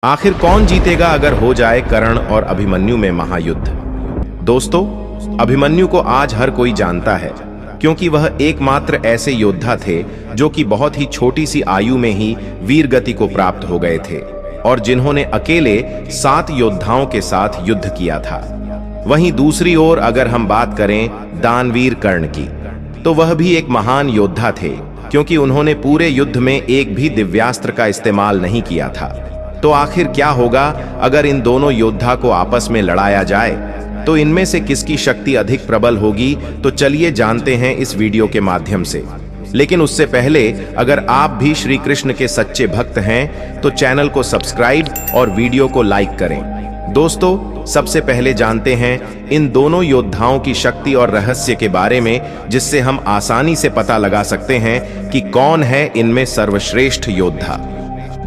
आखिर कौन जीतेगा अगर हो जाए कर्ण और अभिमन्यु में महायुद्ध। दोस्तों, अभिमन्यु को आज हर कोई जानता है क्योंकि वह एकमात्र ऐसे योद्धा थे जो कि बहुत ही छोटी सी आयु में ही वीर गति को प्राप्त हो गए थे और जिन्होंने अकेले 7 योद्धाओं के साथ युद्ध किया था। वहीं दूसरी ओर अगर हम बात करें दानवीर कर्ण की, तो वह भी एक महान योद्धा थे क्योंकि उन्होंने पूरे युद्ध में एक भी दिव्यास्त्र का इस्तेमाल नहीं किया था। तो आखिर क्या होगा अगर इन दोनों योद्धा को आपस में लड़ाया जाए, तो इनमें से किसकी शक्ति अधिक प्रबल होगी? तो चलिए जानते हैं इस वीडियो के माध्यम से। लेकिन उससे पहले अगर आप भी श्री कृष्ण के सच्चे भक्त हैं तो चैनल को सब्सक्राइब और वीडियो को लाइक करें। दोस्तों, सबसे पहले जानते हैं इन दोनों योद्धाओं की शक्ति और रहस्य के बारे में, जिससे हम आसानी से पता लगा सकते हैं कि कौन है इनमें सर्वश्रेष्ठ योद्धा।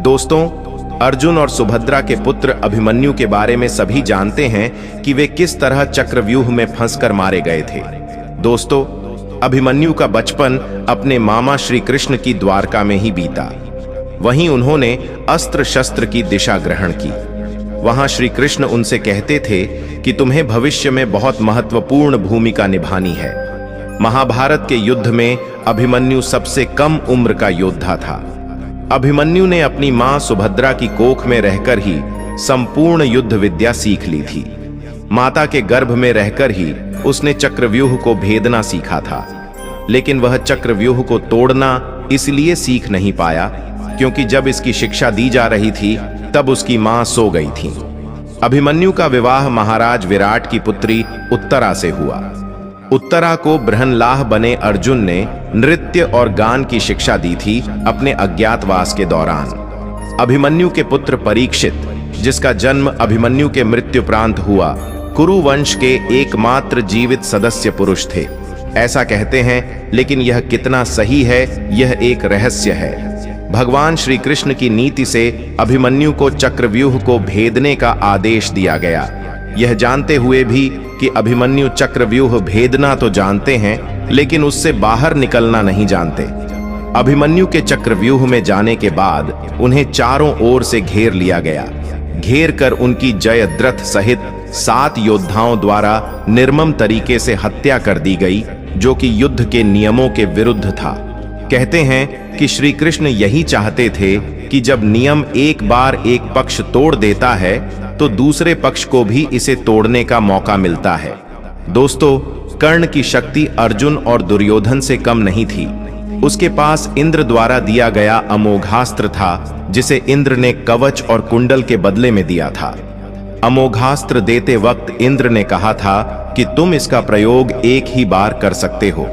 दोस्तों, अर्जुन और सुभद्रा के पुत्र अभिमन्यु के बारे में सभी जानते हैं कि वे किस तरह चक्रव्यूह में फंसकर मारे गए थे। दोस्तों, अभिमन्यु का बचपन अपने मामा श्री कृष्ण की द्वारका में ही बीता। वहीं उन्होंने अस्त्र शस्त्र की दिशा ग्रहण की। वहां श्री कृष्ण उनसे कहते थे कि तुम्हें भविष्य में बहुत महत्वपूर्ण भूमिका निभानी है। महाभारत के युद्ध में अभिमन्यु सबसे कम उम्र का योद्धा था। अभिमन्यु ने अपनी मां सुभद्रा की कोख में रहकर ही संपूर्ण युद्ध विद्या सीख ली थी। माता के गर्भ में रहकर ही उसने चक्रव्यूह को भेदना सीखा था, लेकिन वह चक्रव्यूह को तोड़ना इसलिए सीख नहीं पाया क्योंकि जब इसकी शिक्षा दी जा रही थी तब उसकी मां सो गई थी। अभिमन्यु का विवाह महाराज विराट की पुत्री उत्तरा से हुआ। उत्तरा को बृहनलाह बने अर्जुन ने नृत्य और गान की शिक्षा दी थी अपने अज्ञातवास के दौरान। अभिमन्यु के पुत्र परीक्षित, जिसका जन्म अभिमन्यु के मृत्युपरांत हुआ, कुरु वंश के एकमात्र जीवित सदस्य पुरुष थे, ऐसा कहते हैं। लेकिन यह कितना सही है, यह एक रहस्य है। भगवान श्री कृष्ण की नीति से अभिमन्यु को चक्रव्यूह को भेदने का आदेश दिया गया, यह जानते हुए भी कि अभिमन्यु चक्रव्यूह भेदना तो जानते हैं लेकिन उससे बाहर निकलना नहीं जानते। अभिमन्यु के चक्रव्यूह में जाने के बाद उन्हें चारों ओर से घेर लिया गया। घेर कर उनकी जयद्रथ सहित 7 योद्धाओं द्वारा निर्मम तरीके से हत्या कर दी गई, जो कि युद्ध के नियमों के विरुद्ध था। कहते हैं कि श्री कृष्ण यही चाहते थे कि जब नियम एक बार एक पक्ष तोड़ देता है तो दूसरे पक्ष को भी इसे तोड़ने का मौका मिलता है। दोस्तों, कर्ण की शक्ति अर्जुन और दुर्योधन से कम नहीं थी। उसके पास इंद्र द्वारा दिया गया अमोघास्त्र था, जिसे इंद्र ने कवच और कुंडल के बदले में दिया था। अमोघास्त्र देते वक्त इंद्र ने कहा था कि तुम इसका प्रयोग एक ही बार कर सकते हो।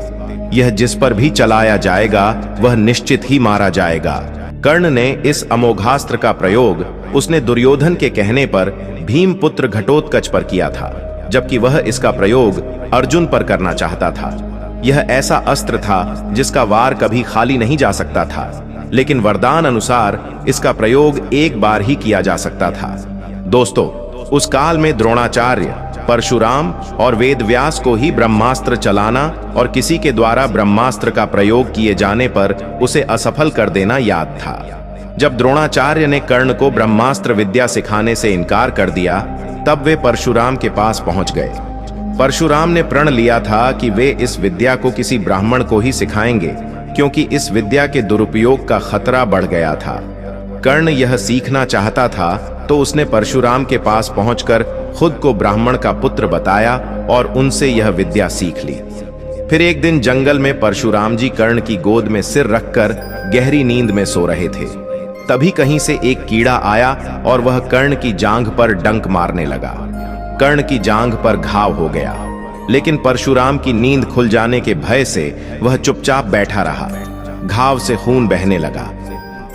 यह जिस पर भी चलाया जाएगा वह निश्चित ही मारा जाएगा। कर्ण ने इस अमोघास्त्र का प्रयोग उसने दुर्योधन के कहने पर भीमपुत्र घटोत्कच पर किया था, जबकि वह इसका प्रयोग अर्जुन पर करना चाहता था। यह ऐसा अस्त्र था जिसका वार कभी खाली नहीं जा सकता था, लेकिन वरदान अनुसार इसका प्रयोग एक बार ही किया जा सकता था। दोस्तों, उस काल में द्रोणाचार्य, परशुराम और वेदव्यास को ही ब्रह्मास्त्र चलाना और किसी के द्वारा ब्रह्मास्त्र का प्रयोग किए जाने पर उसे असफल कर देना याद था। जब द्रोणाचार्य ने कर्ण को ब्रह्मास्त्र विद्या सिखाने से इनकार कर दिया, तब वे परशुराम के पास पहुंच गए। परशुराम ने प्रण लिया था कि वे इस विद्या को किसी ब्राह्मण को ही सिखाएंगे, क्योंकि इस विद्या के दुरुपयोग का खतरा बढ़ गया था। कर्ण यह सीखना चाहता था तो उसने परशुराम के पास पहुंचकर खुद को ब्राह्मण का पुत्र बताया और उनसे यह विद्या सीख ली। फिर एक दिन जंगल में परशुराम जी कर्ण की गोद में सिर रखकर गहरी नींद में सो रहे थे। तभी कहीं से एक कीड़ा आया और वह कर्ण की जांघ पर डंक मारने लगा। कर्ण की जांघ पर घाव हो गया, लेकिन परशुराम की नींद खुल जाने के भय से वह चुपचाप बैठा रहा। घाव से खून बहने लगा।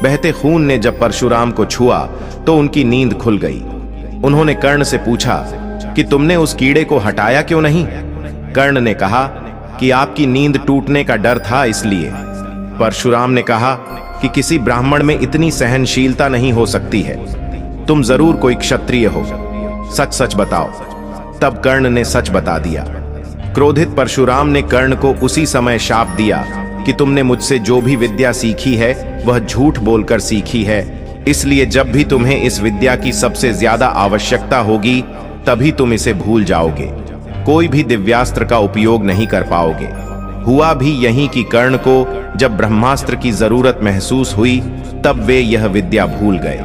बहते खून ने जब परशुराम को छुआ तो उनकी नींद खुल गई। उन्होंने कर्ण से पूछा कि तुमने उस कीड़े को हटाया क्यों नहीं? कर्ण ने कहा कि आपकी नींद टूटने का डर था, इसलिए। परशुराम ने कहा कि किसी ब्राह्मण में इतनी सहनशीलता नहीं हो सकती है। तुम जरूर कोई क्षत्रिय हो, सच सच बताओ। तब कर्ण ने सच बता दिया। क्रोधित परशुराम ने कर्ण को उसी समय शाप दिया कि तुमने मुझसे जो भी विद्या सीखी है वह झूठ बोलकर सीखी है, इसलिए जब भी तुम्हें इस विद्या की सबसे ज्यादा आवश्यकता होगी तभी तुम इसे भूल जाओगे, कोई भी दिव्यास्त्र का उपयोग नहीं कर पाओगे। हुआ भी यही कि कर्ण को जब ब्रह्मास्त्र की जरूरत महसूस हुई तब वे यह विद्या भूल गए।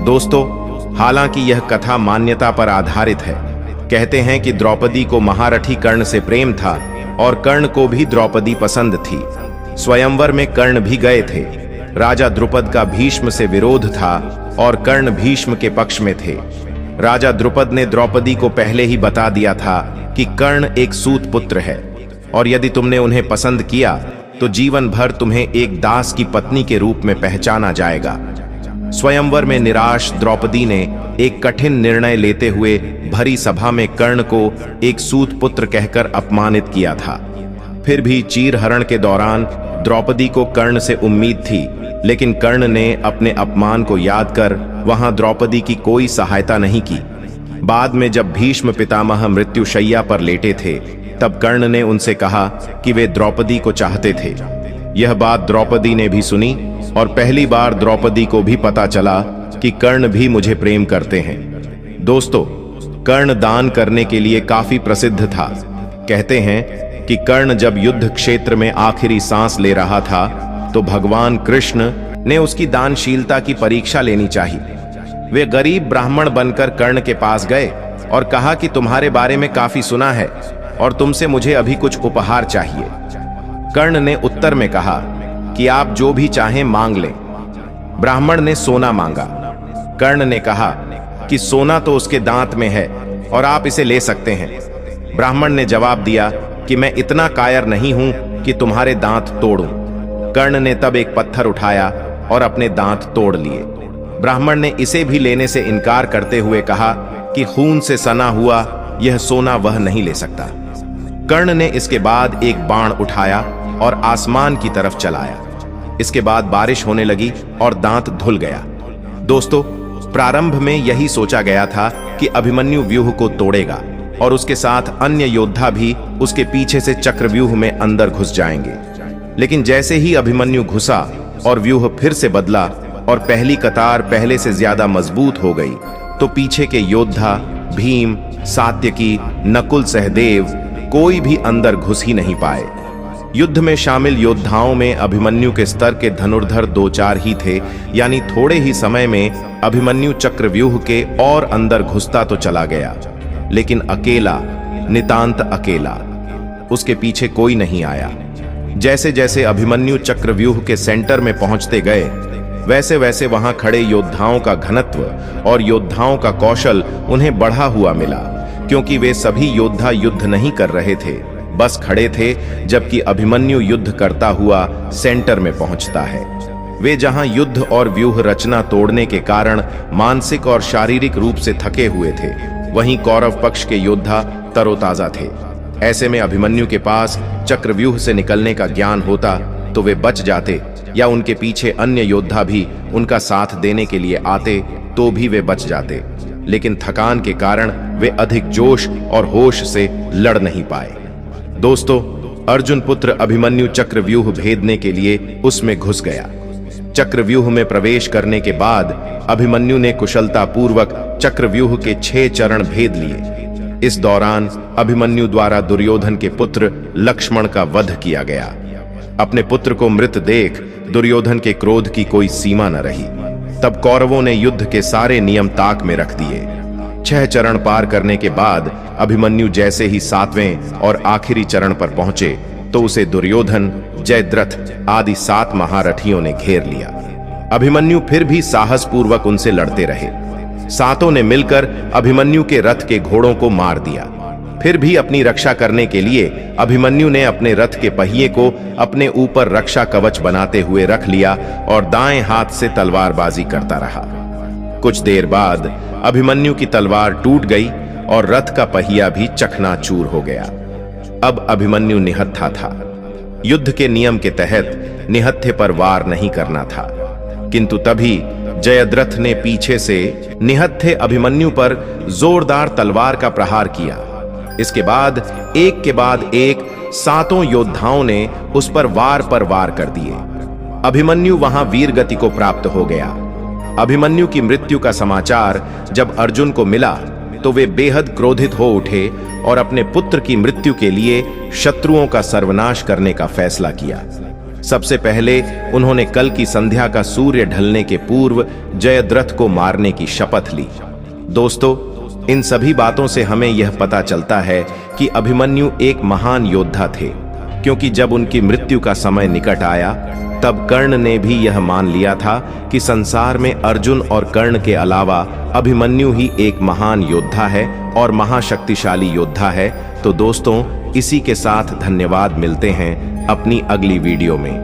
दोस्तों, हालांकि यह कथा मान्यता पर आधारित है। कहते हैं कि द्रौपदी को महारथी कर्ण से प्रेम था और कर्ण को भी द्रौपदी पसंद थी। स्वयंवर में कर्ण भी गए थे। राजा द्रुपद का भीष्म से विरोध था और कर्ण भीष्म के पक्ष में थे। राजा द्रुपद ने द्रौपदी को पहले ही बता दिया था कि कर्ण एक सूत पुत्र है और यदि तुमने उन्हें पसंद किया तो जीवन भर तुम्हें एक दास की पत्नी के रूप में पहचाना जाएगा। स्वयंवर में निराश द्रौपदी ने एक कठिन निर्णय लेते हुए भरी सभा में कर्ण को एक सूत पुत्र कहकर अपमानित किया था। फिर भी चीरहरण के दौरान द्रौपदी को कर्ण से उम्मीद थी, लेकिन कर्ण ने अपने अपमान को याद कर वहां द्रौपदी की कोई सहायता नहीं की। बाद में जब भीष्म पितामह मृत्युशैया पर लेटे थे तब कर्ण ने उनसे कहा कि वे द्रौपदी को चाहते थे। यह बात द्रौपदी ने भी सुनी और पहली बार द्रौपदी को भी पता चला कि कर्ण भी मुझे प्रेम करते हैं। दोस्तों, कर्ण दान करने के लिए काफी प्रसिद्ध था। कहते हैं कि कर्ण जब युद्ध क्षेत्र में आखिरी सांस ले रहा था तो भगवान कृष्ण ने उसकी दानशीलता की परीक्षा लेनी चाहिए। वे गरीब ब्राह्मण बनकर कर्ण के पास गए और कहा कि तुम्हारे बारे में काफी सुना है और तुमसे मुझे अभी कुछ उपहार चाहिए। कर्ण ने उत्तर में कहा कि आप जो भी चाहें मांग लें। ब्राह्मण ने सोना मांगा। कर्ण ने कहा कि सोना तो उसके दांत में है और आप इसे ले सकते हैं। ब्राह्मण ने जवाब दिया कि मैं इतना कायर नहीं हूं कि तुम्हारे दांत तोड़ूं। कर्ण ने तब एक पत्थर उठाया और अपने दांत तोड़ लिए। ब्राह्मण ने इसे भी लेने से इनकार करते हुए कहा कि खून से सना हुआ यह सोना वह नहीं ले सकता। कर्ण ने इसके बाद एक बाण उठाया और आसमान की तरफ चलाया। इसके बाद बारिश होने लगी और दांत धुल गया। दोस्तों, प्रारंभ में यही सोचा गया था कि अभिमन्यु व्यूह को तोड़ेगा और उसके साथ अन्य योद्धा भी उसके पीछे से चक्रव्यूह में अंदर घुस जाएंगे। लेकिन जैसे ही अभिमन्यु घुसा और व्यूह फिर से बदला और पहली कतार पहले से ज्यादा मजबूत हो गई तो पीछे के योद्धा भीम, सात्यकी, नकुल, सहदेव कोई भी अंदर घुस ही नहीं पाए। युद्ध में शामिल योद्धाओं में अभिमन्यु के स्तर के धनुर्धर 2-4 ही थे, यानी थोड़े ही समय में अभिमन्यु चक्रव्यूह के और अंदर घुसता तो चला गया, लेकिन अकेला, नितांत अकेला। उसके पीछे कोई नहीं आया। जैसे जैसे अभिमन्यु चक्रव्यूह के सेंटर में पहुंचते गए वैसे वैसे वहां खड़े योद्धाओं का घनत्व और योद्धाओं का कौशल उन्हें बढ़ा हुआ मिला, क्योंकि वे सभी योद्धा युद्ध नहीं कर रहे थे, बस खड़े थे, जबकि अभिमन्यु युद्ध करता हुआ सेंटर में पहुंचता है। वे जहां युद्ध और व्यूह रचना तोड़ने के कारण मानसिक और शारीरिक रूप से थके हुए थे, वहीं कौरव पक्ष के योद्धा तरोताजा थे। ऐसे में अभिमन्यु के पास चक्रव्यूह से निकलने का ज्ञान होता तो वे बच जाते, या उनके पीछे अन्य योद्धा भी उनका साथ देने के लिए आते तो भी वे बच जाते, लेकिन थकान के कारण वे अधिक जोश और होश से लड़ नहीं पाए। दोस्तों, अर्जुन पुत्र अभिमन्यु चक्रव्यूह भेदने के लिए उसमें घुस गया। चक्रव्यूह में प्रवेश करने के बाद अभिमन्यु ने कुशलता पूर्वक चक्रव्यूह के 6 चरण भेद लिए। इस दौरान अभिमन्यु द्वारा दुर्योधन के पुत्र लक्ष्मण का वध किया गया। अपने पुत्र को मृत देख दुर्योधन के क्रोध की कोई सीमा न रही। तब कौरवों ने युद्ध के सारे नियम ताक में रख दिए। 6 चरण पार करने के बाद अभिमन्यु जैसे ही 7वें और आखिरी चरण पर पहुंचे तो उसे दुर्योधन, जयद्रथ आदि 7 महारथियों ने घेर लिया। अभिमन्यु फिर भी साहस पूर्वक उनसे लड़ते रहे। 7 ने मिलकर अभिमन्यु के रथ के घोड़ों को मार दिया। फिर भी अपनी रक्षा करने के लिए अभिमन्यु ने अपने रथ के पहिए को अपने ऊपर रक्षा कवच बनाते हुए रख लिया और दाएं हाथ से तलवारबाजी करता रहा। कुछ देर बाद अभिमन्यु की तलवार टूट गई और रथ का पहिया भी चकनाचूर हो गया। अब अभिमन्यु निहत्था था। युद्ध के नियम के तहत निहत्थे पर वार नहीं करना था, किंतु तभी जयद्रथ ने पीछे से निहत्थे अभिमन्यु पर जोरदार तलवार का प्रहार किया। इसके बाद एक 7 योद्धाओं ने उस पर वार कर दिए। अभिमन्यु वहां वीर गति को प्राप्त हो गया। अभिमन्यु की मृत्यु का समाचार जब अर्जुन को मिला तो वे बेहद क्रोधित हो उठे और अपने पुत्र की मृत्यु के लिए शत्रुओं का सर्वनाश करने का फैसला किया। सबसे पहले उन्होंने कल की संध्या का सूर्य ढलने के पूर्व जयद्रथ को मारने की शपथ ली। दोस्तों, इन सभी बातों से हमें यह पता चलता है कि अभिमन्यु एक महान योद्धा थे, क्योंकि जब उनकी मृत्यु का समय निकट आया तब कर्ण ने भी यह मान लिया था कि संसार में अर्जुन और कर्ण के अलावा अभिमन्यु ही एक महान योद्धा है और महाशक्तिशाली योद्धा है। तो दोस्तों, इसी के साथ धन्यवाद, मिलते हैं अपनी अगली वीडियो में।